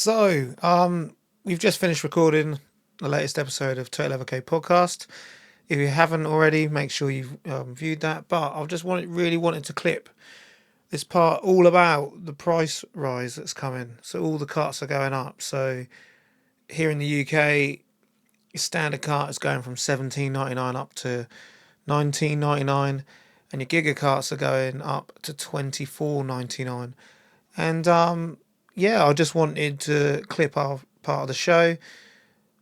We've just finished recording the latest episode of Total Evercade Podcast. If you haven't already, make sure you've viewed that. But I've just really wanted to clip this part all about the price rise that's coming. So all the carts are going up. So here in the UK, your standard cart is going from 17.99 up to 19.99, and your giga carts are going up to 24.99. And yeah, I just wanted to clip our part of the show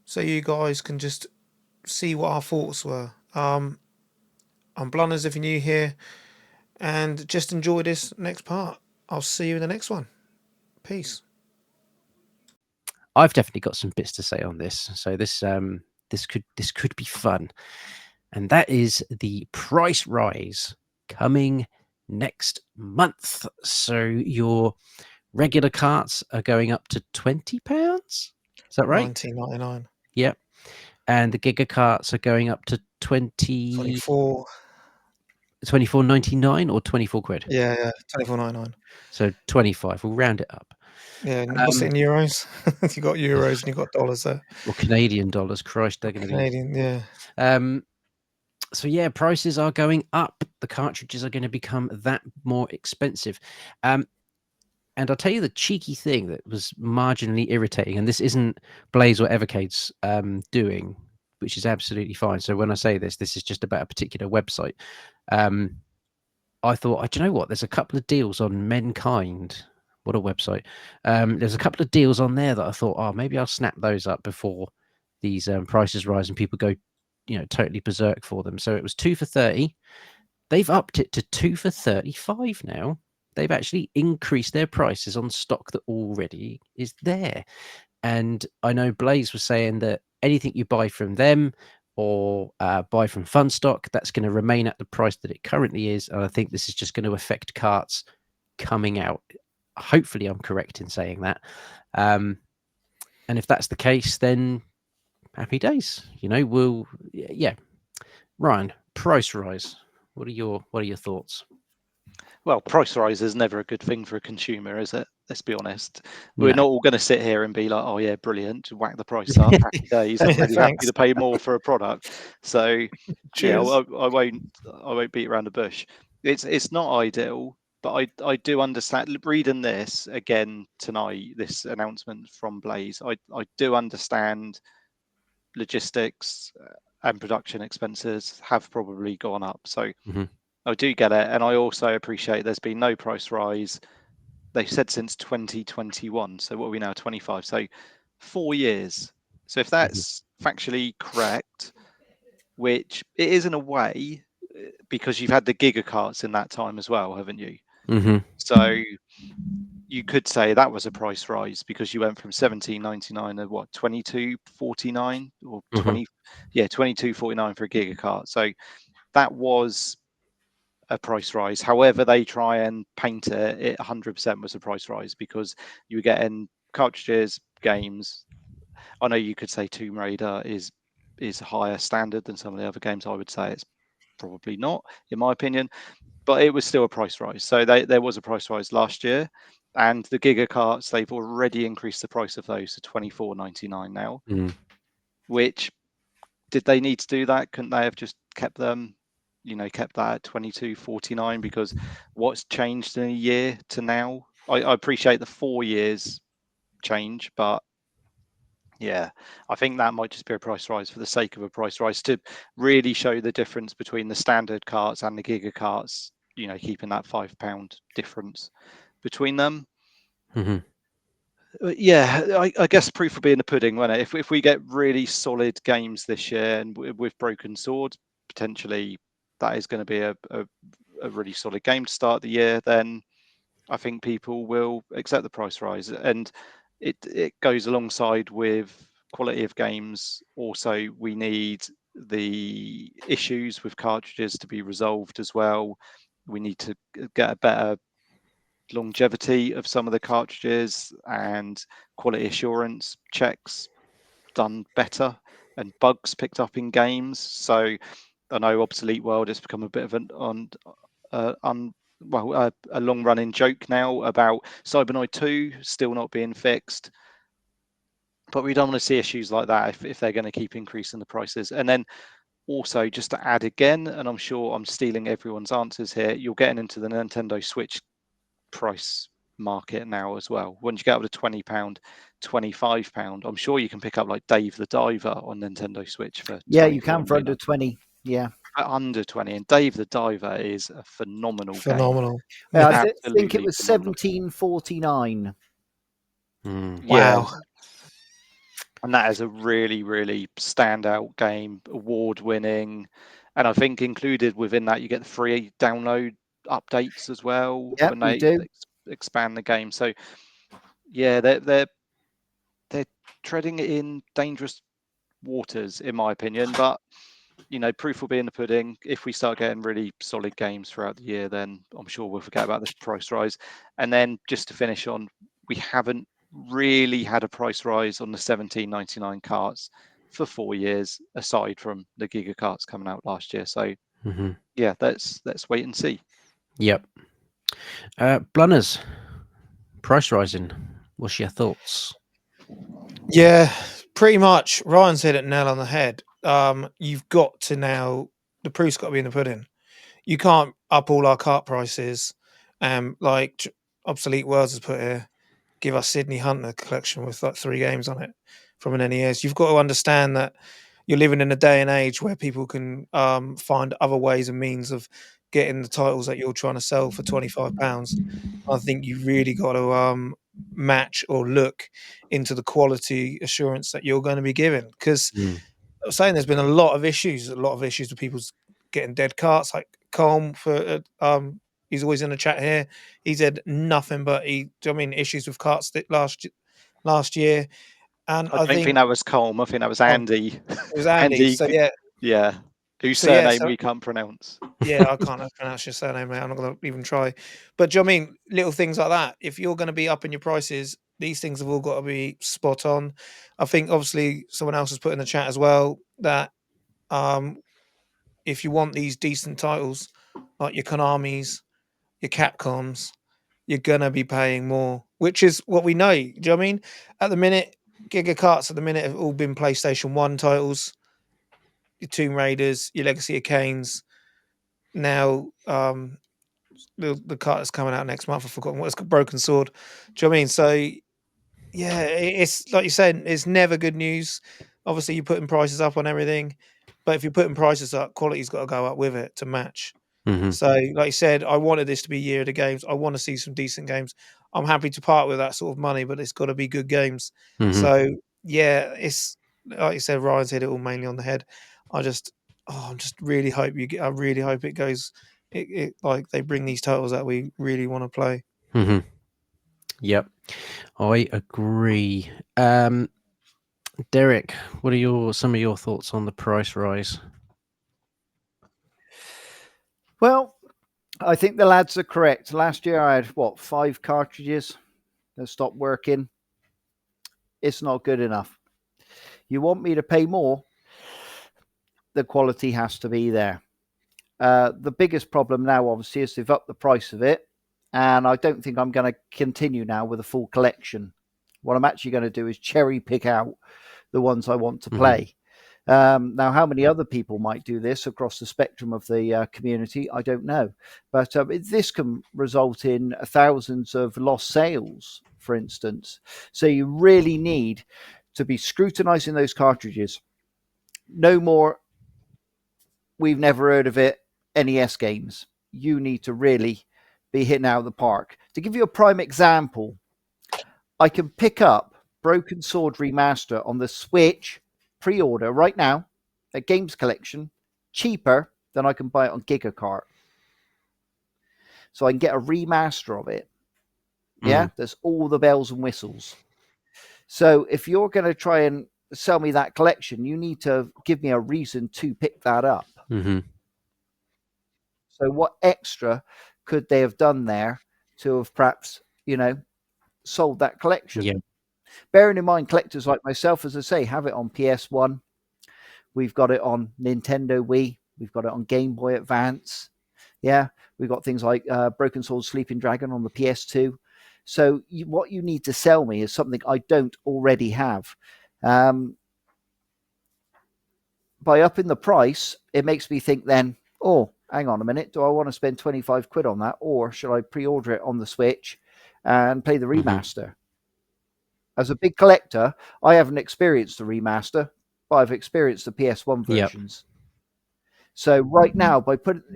so you guys can just see what our thoughts were. I'm Blunders if you're new here, and just enjoy this next part. I'll see you in the next one. Peace. I've definitely got some bits to say on this. So this could be fun, and that is the price rise coming next month. So your regular carts are going up to £20. Is that right? 19.99. Yep. And the giga carts are going up to 24. 24.99 or 24 quid. Yeah, 24.99. So 25. We'll round it up. Yeah, and what's it in euros? You got euros and you got dollars there. Or Canadian dollars. Christ, they're going to be Canadian. Yeah. So yeah, prices are going up. The cartridges are going to become that more expensive. And I'll tell you the cheeky thing that was marginally irritating, and this isn't Blaze or Evercade's doing, which is absolutely fine. So when I say this is just about a particular website. I thought, do you know what? There's a couple of deals on Menkind. What a website. There's a couple of deals on there that I thought, oh, maybe I'll snap those up before these prices rise and people go, totally berserk for them. So it was 2 for 30. They've upped it to 2 for 35 now. They've actually increased their prices on stock that already is there. And I know Blaze was saying that anything you buy from them or buy from Funstock, that's going to remain at the price that it currently is. And I think this is just going to affect carts coming out. Hopefully I'm correct in saying that. And if that's the case, then happy days. Ryan, price rise. What are your thoughts? Well, price rise is never a good thing for a consumer, is it? Let's be honest. We're not all going to sit here and be like, "Oh yeah, brilliant! Whack the price up, happy days." I'm really happy to pay more for a product. So, yeah, I won't beat around the bush. It's not ideal, but I do understand. Reading this again tonight, this announcement from Blaze, I do understand logistics and production expenses have probably gone up. So. I do get it, and I also appreciate there's been no price rise. They've said since 2021. So what are we now? 25. So 4 years. So if that's factually correct, which it is in a way, because you've had the giga carts in that time as well, haven't you? So you could say that was a price rise because you went from 17.99 to what, 22.49 or 22.49 for a giga cart. So that was a price rise. However they try and paint it 100% was a price rise because you were getting cartridges, games. I know you could say Tomb Raider is higher standard than some of the other games. I would say it's probably not, in my opinion, but it was still a price rise. So there was a price rise last year, and the giga carts, they've already increased the price of those to $24.99 now. Which, did they need to do that? Couldn't they have just kept them? Kept that at 22.49 because what's changed in a year to now? I appreciate the 4 years change, but yeah, I think that might just be a price rise for the sake of a price rise to really show the difference between the standard carts and the giga carts, keeping that £5 difference between them. Yeah, I guess proof will be in the pudding, won't it? If we get really solid games this year and with Broken Sword, potentially that is going to be a really solid game to start the year, then I think people will accept the price rise. And it goes alongside with quality of games. Also, we need the issues with cartridges to be resolved as well. We need to get a better longevity of some of the cartridges and quality assurance checks done better and bugs picked up in games. So I know Obsolete World has become a bit of a long running joke now about Cybernoid 2 still not being fixed. But we don't want to see issues like that if they're going to keep increasing the prices. And then also, just to add again, and I'm sure I'm stealing everyone's answers here, you're getting into the Nintendo Switch price market now as well. Once you get up to £20, £25, I'm sure you can pick up like Dave the Diver on Nintendo Switch for you can for under 20. Yeah, under 20, and Dave the Diver is a phenomenal Phenomenal. game. I think it was $17.49. Wow. And that is a really, really standout game, award-winning, and I think included within that you get the free download updates as well when they expand the game. So yeah, they're treading in dangerous waters, in my opinion. But proof will be in the pudding. If we start getting really solid games throughout the year, then I'm sure we'll forget about this price rise. And then just to finish on, we haven't really had a price rise on the $17.99 carts for 4 years, aside from the Giga carts coming out last year. So yeah, let's wait and see. Yep. Blunners, price rising. What's your thoughts? Yeah, pretty much. Ryan's hit it nail on the head. You've got to now, the proof's got to be in the pudding. You can't up all our cart prices. Like Obsolete Worlds has put here, give us Sydney Hunter collection with like 3 games on it from an NES. You've got to understand that you're living in a day and age where people can find other ways and means of getting the titles that you're trying to sell for £25. I think you really got to match or look into the quality assurance that you're going to be given. Because I was saying there's been a lot of issues with people getting dead carts, like Colm for he's always in the chat here. He's had nothing but issues with carts last year. And I don't think that was Colm. I think that was Andy. It was Andy. So yeah. Whose surname we can't pronounce. Yeah, I can't pronounce your surname, mate. I'm not going to even try. But do you know what I mean? Little things like that. If you're going to be upping your prices, these things have all got to be spot on. I think obviously someone else has put in the chat as well that if you want these decent titles like your Konamis, your Capcoms, you're going to be paying more, which is what we know. Do you know what I mean? At the minute, Giga Carts at the minute have all been PlayStation 1 titles, your Tomb Raiders, your Legacy of Kains. Now, the cart that's coming out next month, I've forgotten what it's called, Broken Sword. Do you know what I mean? So, yeah, it's like you said, it's never good news. Obviously, you're putting prices up on everything, but if you're putting prices up, quality's got to go up with it to match. So, like you said, I wanted this to be year of the games. I want to see some decent games. I'm happy to part with that sort of money, but it's got to be good games. So, yeah, it's like you said, Ryan's hit it all mainly on the head. I just really hope I really hope it goes. It like they bring these titles that we really want to play. Yep, I agree. Derek, what are some of your thoughts on the price rise? Well, I think the lads are correct. Last year I had 5 cartridges that stopped working. It's not good enough. You want me to pay more, the quality has to be there. The biggest problem now, obviously, is they've upped the price of it, and I don't think I'm going to continue now with a full collection. What I'm actually going to do is cherry pick out the ones I want to play. Now, how many other people might do this across the spectrum of the community, I don't know. But this can result in thousands of lost sales, for instance. So you really need to be scrutinizing those cartridges. No more, we've never heard of it, NES games. You need to really be hitting out of the park. To give you a prime example, I can pick up Broken Sword Remaster on the Switch pre-order right now at Games Collection cheaper than I can buy it on GigaCart. So I can get a remaster of it. Yeah, there's all the bells and whistles. So if you're going to try and sell me that collection, you need to give me a reason to pick that up. So what extra could they have done there to have perhaps, sold that collection? Yeah. Bearing in mind, collectors like myself, as I say, have it on PS1. We've got it on Nintendo Wii. We've got it on Game Boy Advance. Yeah, we've got things like Broken Sword Sleeping Dragon on the PS2. So what you need to sell me is something I don't already have. By upping the price, it makes me think then, oh, hang on a minute, do I want to spend 25 quid on that, or should I pre-order it on the Switch and play the remaster? As a big collector, I haven't experienced the remaster, but I've experienced the PS1 versions. So right now,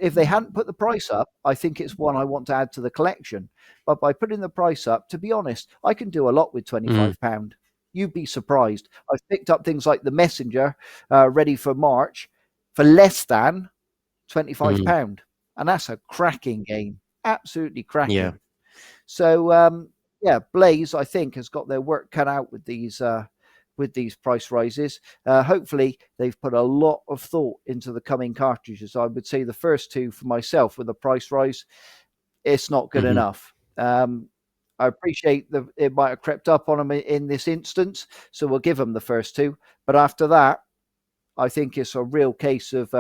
if they hadn't put the price up, I think it's one I want to add to the collection. But by putting the price up, to be honest, I can do a lot with £25. You'd be surprised. I've picked up things like The Messenger, ready for March, for less than £25. And that's a cracking game. Absolutely cracking. Yeah. So, Blaze, I think, has got their work cut out with these price rises. Hopefully, they've put a lot of thought into the coming cartridges. I would say the first two for myself with the price rise, it's not good enough. I appreciate that it might have crept up on them in this instance, so we'll give them the first two. But after that, I think it's a real case of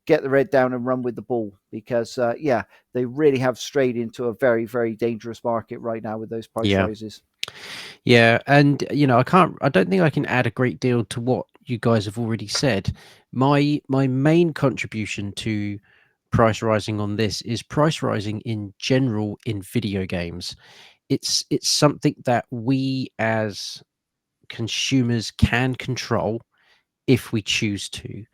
get the red down and run with the ball, because they really have strayed into a very, very dangerous market right now with those price rises. Yeah, and I don't think I can add a great deal to what you guys have already said. My main contribution to price rising on this is price rising in general in video games. It's something that we as consumers can control if we choose to,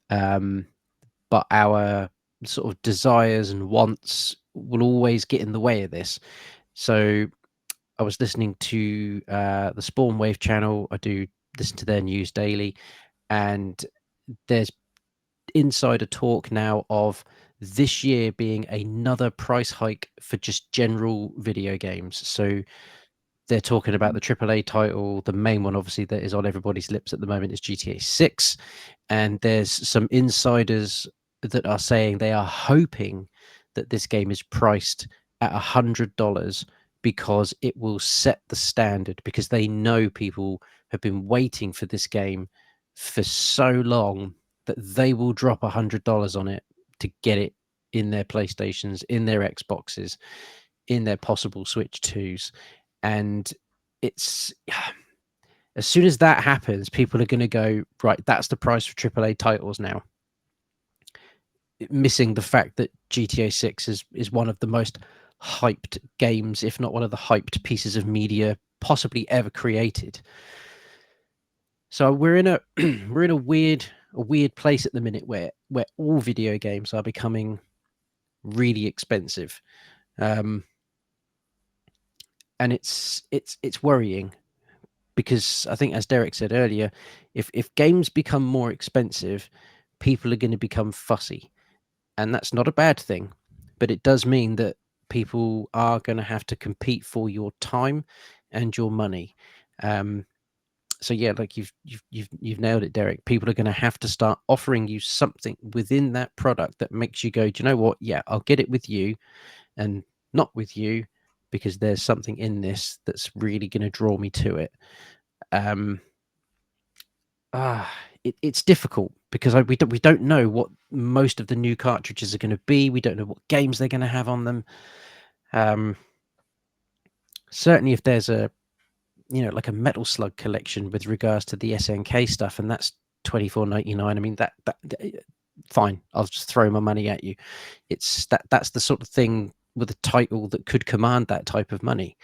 but our sort of desires and wants will always get in the way of this. So I was listening to the Spawn Wave channel. I do listen to their news daily, and there's insider talk now of this year being another price hike for just general video games. So they're talking about the AAA title. The main one, obviously, that is on everybody's lips at the moment is GTA 6. And there's some insiders that are saying they are hoping that this game is priced at $100 because it will set the standard, because they know people have been waiting for this game for so long that they will drop $100 on it to get it in their PlayStations, in their Xboxes, in their possible Switch 2s. And it's as soon as that happens, people are going to go, right, that's the price for AAA titles now. Missing the fact that GTA 6 is one of the most hyped games, if not one of the hyped pieces of media possibly ever created. So we're in a weird place at the minute where all video games are becoming really expensive, and it's worrying, because I think, as Derek said earlier, if games become more expensive, people are going to become fussy, and that's not a bad thing, but it does mean that people are going to have to compete for your time and your money. So yeah, like you've nailed it, Derek. People are going to have to start offering you something within that product that makes you go, do you know what? Yeah, I'll get it with you and not with you, because there's something in this that's really going to draw me to it. It's difficult because we don't know what most of the new cartridges are going to be. We don't know what games they're going to have on them. Certainly, if there's like a Metal Slug collection with regards to the SNK stuff, and that's $24.99. I mean, that fine. I'll just throw my money at you. It's that's the sort of thing with a title that could command that type of money.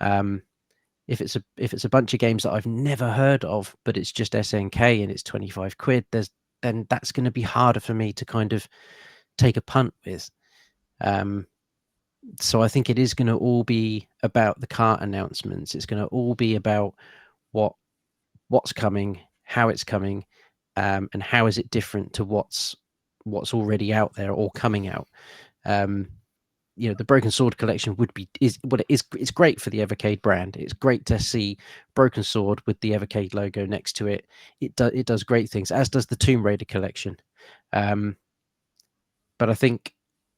If it's a bunch of games that I've never heard of, but it's just SNK and it's 25 quid, then that's going to be harder for me to kind of take a punt with. So I think it is going to all be about the cart announcements. It's going to all be about what's coming, how it's coming, and how is it different to what's already out there or coming out. The Broken Sword collection it's great for the Evercade brand. It's great to see Broken Sword with the Evercade logo next to it. It does great things, as does the Tomb Raider collection. But I think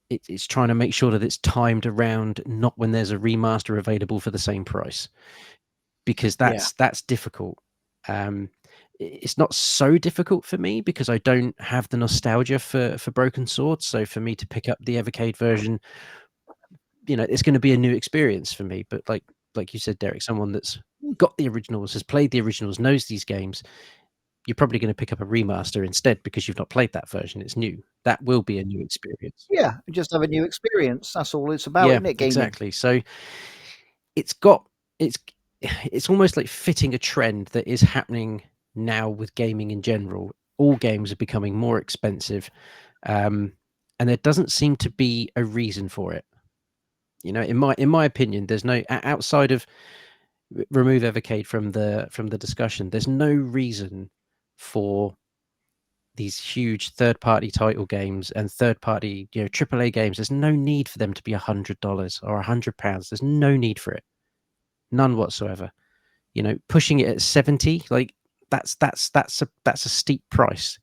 it's trying to make sure that it's timed around not when there's a remaster available for the same price, because that's difficult. It's not so difficult for me because I don't have the nostalgia for Broken Sword. So for me to pick up the Evercade version, it's going to be a new experience for me. But like like you said, Derek, someone that's got the originals, has played the originals, knows these games, you're probably going to pick up a remaster instead because you've not played that version. It's new. That will be a new experience. Yeah, just have a new experience. That's all it's about, isn't it? Gaming. Exactly. So it's almost like fitting a trend that is happening now with gaming in general. All games are becoming more expensive, and there doesn't seem to be a reason for it. You know, in my opinion, there's no, outside of remove Evercade from the discussion, there's no reason for these huge third-party title games and third-party, you know, AAA games. There's no need for them to be $100 or £100. There's no need for it, none whatsoever. You know, pushing it at 70, like that's a steep price.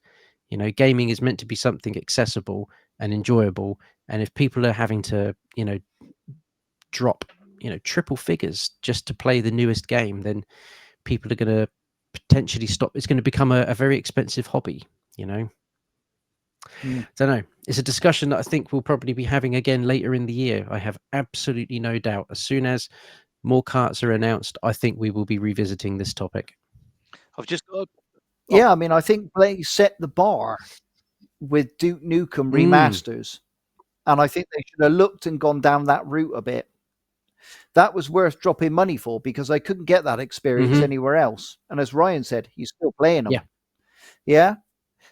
You know, gaming is meant to be something accessible and enjoyable, and if people are having to, you know, drop, you know, triple figures just to play the newest game, then people are going to potentially stop. It's going to become a very expensive hobby, you know. Don't know. It's a discussion that I think we'll probably be having again later in the year. I have absolutely no doubt. As soon as more carts are announced, I think we will be revisiting this topic. I've just got. Yeah, I mean, I think they set the bar with Duke Nukem remasters, and I think they should have looked and gone down that route a bit. That was worth dropping money for because I couldn't get that experience anywhere else. And as Ryan said, he's still playing them. Yeah.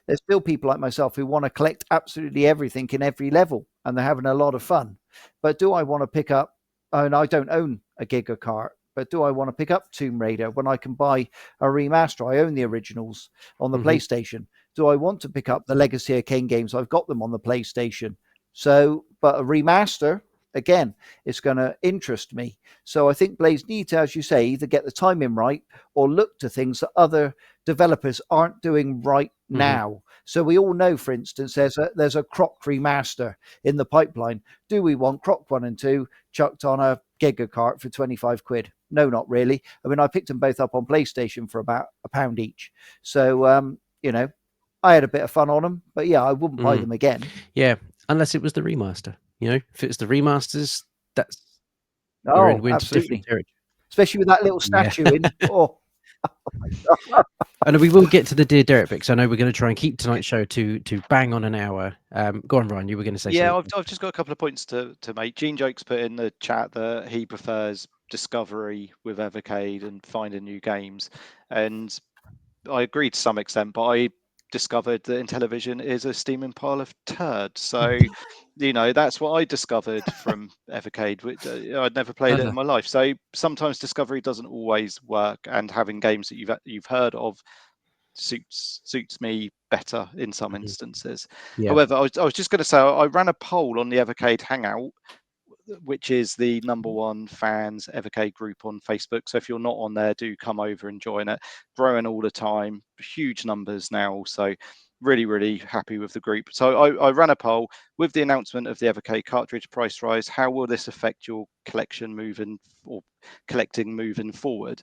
There's still people like myself who want to collect absolutely everything in every level, and they're having a lot of fun. But do I want to pick up, and I don't own a Giga cart, but do I want to pick up Tomb Raider when I can buy a remaster? I own the originals on the PlayStation. Do I want to pick up the Legacy of Kain games? I've got them on the PlayStation. So, but a remaster, again, it's going to interest me. So I think Blaze need to, as you say, either get the timing right or look to things that other developers aren't doing right now. So we all know, for instance, there's a Croc remaster in the pipeline. Do we want Croc 1 and 2 chucked on a Giga cart for 25 quid? No, not really. I mean, I picked them both up on PlayStation for about £1 each. So, you know, I had a bit of fun on them, but yeah, I wouldn't buy them again. Yeah, unless it was the remaster. You know, if it's the remasters, that's we're in absolutely. Different especially with that little statue in. Oh. And we will get to the Dear Derek because I know we're going to try and keep tonight's show to bang on an hour. Go on, Ryan. You were going to say something. I've just got a couple of points to make. Gene Jokes put in the chat that he prefers discovery with Evercade and finding new games, and I agree to some extent. But I discovered that Intellivision is a steaming pile of turds. So, you know, that's what I discovered from Evercade, which I'd never played it in my life. So sometimes discovery doesn't always work, and having games that you've heard of suits me better in some instances. However, I was just going to say, I ran a poll on the Evercade Hangout, which is the #1 fans Evercade group on Facebook. So if you're not on there, do come over and join it. Growing all the time, huge numbers now. So really, really happy with the group. So I ran a poll with the announcement of the Evercade cartridge price rise. How will this affect your collecting moving forward?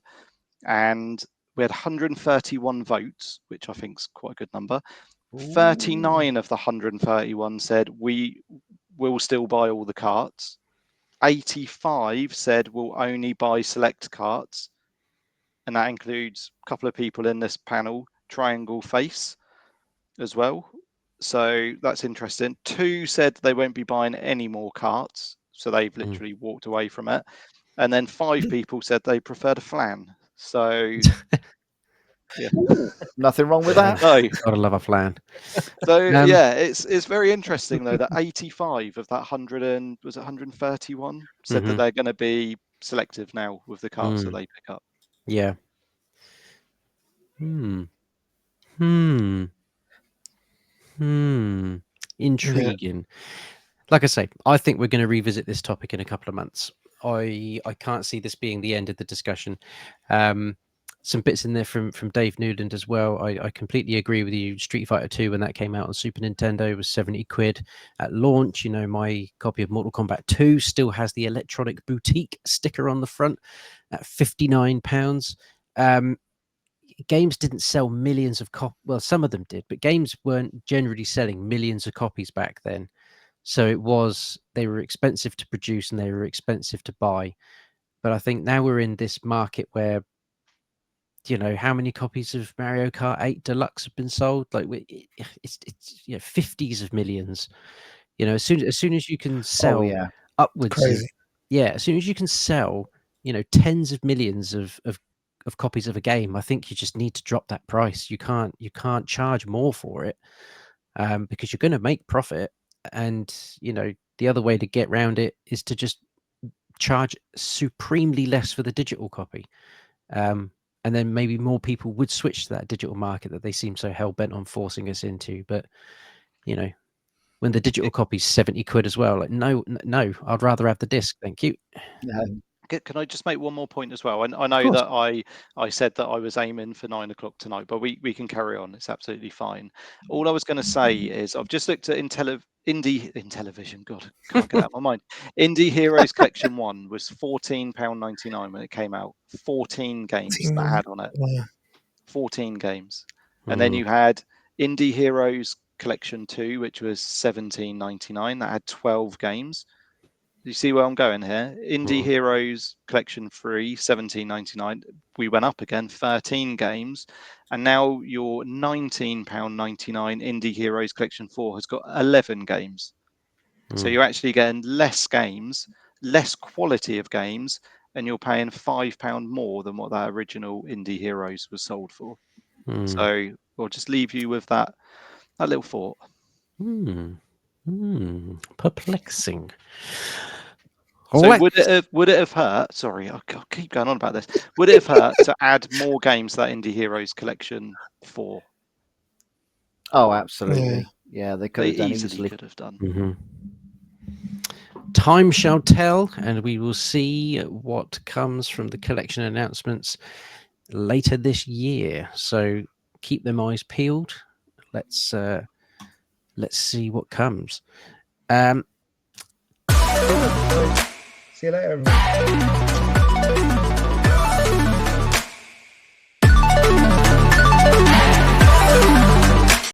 And we had 131 votes, which I think is quite a good number. 39 of the 131 said we will still buy all the carts. 85 said we'll only buy select carts, and that includes a couple of people in this panel, Triangle Face as well. So that's interesting. 2 said they won't be buying any more carts, so they've literally walked away from it. And then 5 people said they preferred a flan. So yeah, nothing wrong with that. No, gotta love a flan. So yeah, it's very interesting though that 85 of that 131 said that they're going to be selective now with the carts that they pick up. Yeah. Intriguing. Like I say, I think we're going to revisit this topic in a couple of months. I can't see this being the end of the discussion. Some bits in there from Dave Newland as well. I completely agree with you. Street Fighter 2, when that came out on Super Nintendo, was 70 quid at launch. You know, my copy of Mortal Kombat 2 still has the Electronic Boutique sticker on the front at £59. Games didn't sell millions of copies. Well, some of them did, but games weren't generally selling millions of copies back then. So they were expensive to produce and they were expensive to buy. But I think now we're in this market where, how many copies of Mario Kart 8 Deluxe have been sold? Like it's 50s of millions. As soon as you can sell upwards of, as soon as you can sell, tens of millions of copies of a game, I think you just need to drop that price. You can't charge more for it, because you're going to make profit. And the other way to get around it is to just charge supremely less for the digital copy, and then maybe more people would switch to that digital market that they seem so hell-bent on forcing us into. But when the digital copy's 70 quid as well, like no, I'd rather have the disc, thank you. Can I just make one more point as well? I know that I said that I was aiming for 9 o'clock tonight, but we can carry on. It's absolutely fine. All I was going to say is I've just looked at in television. God, can't get out of my mind. Indie Heroes Collection 1 was £14.99 when it came out. 14 games that had on it. 14 games. And then you had Indie Heroes Collection 2, which was £17.99. That had 12 games. You see where I'm going here? Indie Heroes Collection 3, £17.99. We went up again, 13 games. And now your £19.99 Indie Heroes Collection 4 has got 11 games. So you're actually getting less games, less quality of games, and you're paying £5 more than what that original Indie Heroes was sold for. So we'll just leave you with that little thought. Perplexing. So would it have hurt? Sorry, I'll keep going on about this. Would it have hurt to add more games to that Indie Heroes Collection 4? Oh, absolutely. Yeah, they could have done easily. Could have done. Mm-hmm. Time shall tell, and we will see what comes from the collection announcements later this year. So keep them eyes peeled. Let's see what comes. See you later, everyone.